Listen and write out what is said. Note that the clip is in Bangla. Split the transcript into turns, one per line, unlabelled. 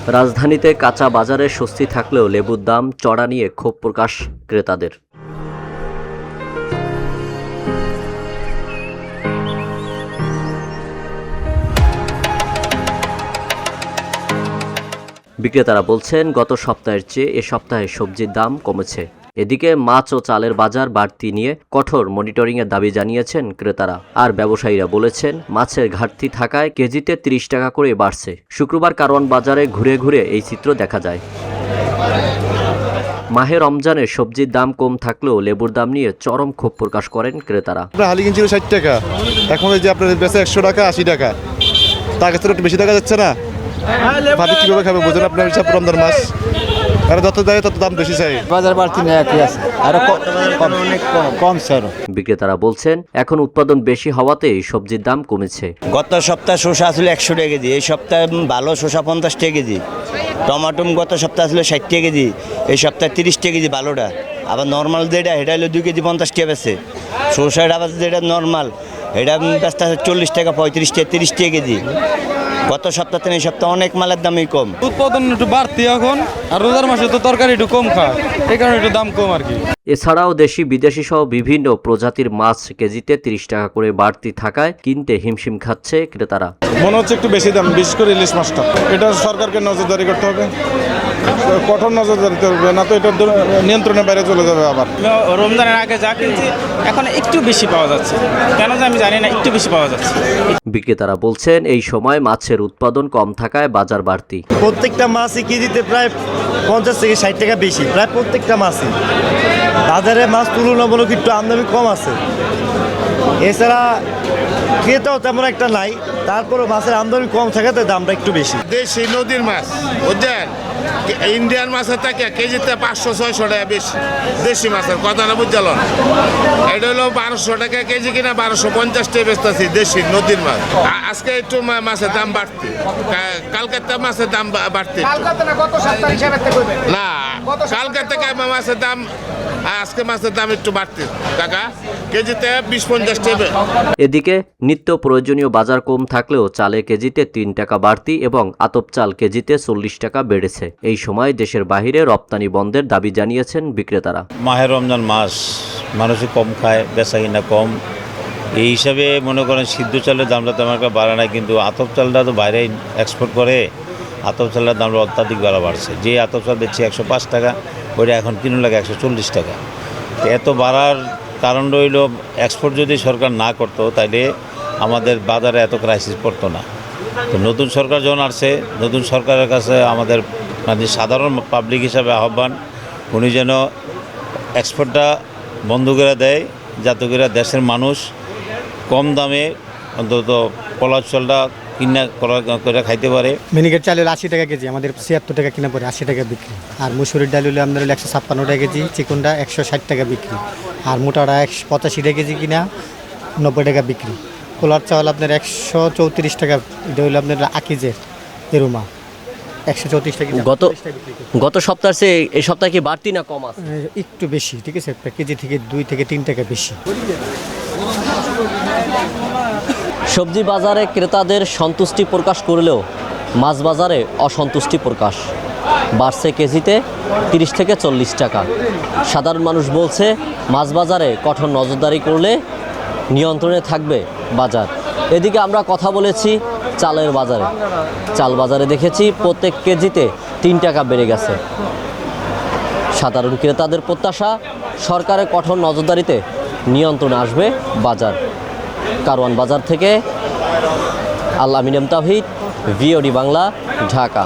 রাজধানীতে কাঁচা বাজারে স্বস্তি থাকলেও লেবুর দাম চড়া নিয়ে ক্ষোভ প্রকাশ ক্রেতাদের। বিক্রেতারা বলছেন, গত সপ্তাহের চেয়ে এ সপ্তাহে সবজির দাম কমেছে। এদিকে মাছ ও চালের বাজার বাড়তি নিয়ে কঠোর মনিটরিংয়ের দাবি জানিয়েছেন ক্রেতারা। আর ব্যবসায়ীরা বলেছেন, মাছের ঘাটতি থাকায় কেজিতে ৩০ টাকা করে বাড়ছে। শুক্রবার কারওয়ান বাজারে ঘুরে ঘুরে এই চিত্র দেখা যায়। মাহে রমজানে সবজির দাম কম থাকলেও লেবুর দাম নিয়ে চরম ক্ষোভ প্রকাশ করেন ক্রেতারা।
হালি কিনছিল 60 টাকা, এখন এই যে আপনার বেচে 100 টাকা 80 টাকা, তার কাছে একটু বেশি টাকা যাচ্ছে না। ভাবি কিভাবে খাবে বোঝেন আপনার, হিসাব রমজান মাস আর যত দেয় তত দাম বেশি চাই।
বাজার বাড়তি নেই, একই আছে, আরো কম স্যার।
বিক্রেতারা বলছেন, এখন উৎপাদন বেশি হওয়াতেই সবজির দাম কমেছে।
গত সপ্তাহে শসা আসলে 100 টাকা কেজি, এই সপ্তাহে ভালো শসা 50 টাকা কেজি। টমাটো গত সপ্তাহে আসলে 60 টাকা কেজি, এই সপ্তাহে 30 টাকা কেজি ভালোটা। আবার নর্মাল যেটা এটা হলো 2 কেজি 50 টাকা বেছে। শসাটা আবার যেটা নর্মাল এটা ব্যস্ত আছে 40 টাকা 35 টাকা 30 টাকা কেজি। গত সপ্তাহ থেকে এই সপ্তাহে অনেক মালের দামই কম।
উৎপাদন একটু বাড়তি এখন, আর রোজার মাসে তো তরকারি একটু কম খায়, এই কারণে একটু দাম কম আর কি।
এছাড়াও দেশি বিদেশি সহ বিভিন্ন প্রজাতির মাছ কেজিতে 30 টাকা করে বাড়তি থাকায় কিনতে হিমশিম খাচ্ছে ক্রেতারা।
মনে হচ্ছে একটু বেশি দাম, বিশেষ করে ইলিশ মাছটা। এটা সরকারকে নজরদারি করতে হবে, কঠোর নজরদারি করতে হবে, না তো এটা নিয়ন্ত্রণের বাইরে চলে যাবে। আবার
রমজানের আগে যা কিনছি এখন একটু বেশি পাওয়া যাচ্ছে, কেন যে আমি জানি না, একটু বেশি পাওয়া যাচ্ছে।
বিক্রেতারা বলছেন, এই সময় মাছের উৎপাদন কম থাকায় বাজার বাড়তি।
প্রত্যেকটা মাছই কেজিতে প্রায় 50 থেকে 60 টাকা বেশি, প্রায় প্রত্যেকটা মাছই। বাজারে মাছ তুলনামূলক একটু আমদানি কম আছে, এছাড়া ক্রেতাও তেমন একটা নাই, তারপরও মাছের আমদানি কম থাকাতে দামটা একটু বেশি।
দেশি নদীর মাছ বুঝছেন, ইন্ডিয়ান মাছের থেকে কেজিতে 500-600 টাকা বেশি। দেশি মাছের কথাটা বুঝল, এটা হলো 1200 টাকা কেজি কিনা 1250 টাকা বেচতেছি দেশি নদীর মাছ। আজকে একটু মাছের দাম বাড়তি, কালকে মাছের দাম বাড়তি না, কালকে থেকে মাছের দাম, আজকে মাছের দাম একটু বাড়তি টাকা, কেজিতে 20-50 টাকা।
এদিকে নিত্য প্রয়োজনীয় বাজার কম থাকলেও চালে কেজিতে 3 টাকা বাড়তি এবং আতপ চাল কেজিতে 40 টাকা বেড়েছে। এই সময় দেশের বাইরে রপ্তানি বন্ধের দাবি জানিয়েছেন বিক্রেতারা।
মাহে রমজান মাস, মানুষই কম খায়, বেচাকিনা কম, এই হিসাবে মনে করেন সিদ্ধ চালের দামটা তেমন একটা বাড়ে না, কিন্তু আতপ চালটা তো বাইরে এক্সপোর্ট করে, আতপ চালের দামটা অত্যাধিক বাড়ছে। যে আতপ চাল দিচ্ছে 105 টাকা, ওইটা এখন কিনে লাগে 140 টাকা। এত বাড়ার কারণ রইল, এক্সপোর্ট যদি সরকার না করতো তাইলে আমাদের বাজারে এত ক্রাইসিস পড়তো না। তো নতুন সরকার যখন আসছে, নতুন সরকারের কাছে আমাদের মানে সাধারণ পাবলিক হিসাবে আহ্বান, উনি যেন এক্সপোর্টটা বন্ধ করে দেয়, যাতে করে দেশের মানুষ কম দামে অন্তত কলার চালটা কিনা করে খাইতে পারে।
মিনিকেট চাল হলো 80 টাকা কেজি, আমাদের 76 টাকা কিনা পড়ে 80 টাকা বিক্রি। আর মুসুরির ডাল হলে আমাদের 156 টাকা কেজি, চিকনটা 160 টাকা বিক্রি। আর মোটাটা 185 টাকা কেজি কিনা 90 টাকা বিক্রি। কোলার চাল আপনার 134 টাকা, এটা হলো আপনার আকিজের এরুমা 134 টাকা।
গত সপ্তাহে চেয়ে এই সপ্তাহে কি বাড়তি না কম আছে?
একটু বেশি, ঠিক আছে, কেজি থেকে 2 থেকে 3 টাকা বেশি।
সবজি বাজারে ক্রেতাদের সন্তুষ্টি প্রকাশ করলেও মাছ বাজারে অসন্তুষ্টি প্রকাশ। বাড়ছে কেজিতে 30 থেকে 40 টাকা। সাধারণ মানুষ বলছে, মাছ বাজারে কঠোর নজরদারি করলে নিয়ন্ত্রণে থাকবে বাজার। এদিকে আমরা কথা বলেছি চালের বাজারে। চাল বাজারে দেখেছি প্রত্যেক কেজিতে 3 টাকা বেড়ে গেছে। সাধারণ ক্রেতাদের প্রত্যাশা, সরকারের কঠোর নজরদারিতে নিয়ন্ত্রণে আসবে বাজার। কারওয়ান বাজার থেকে আল আমিন তাওহীদ, ভিওডি বাংলা, ঢাকা।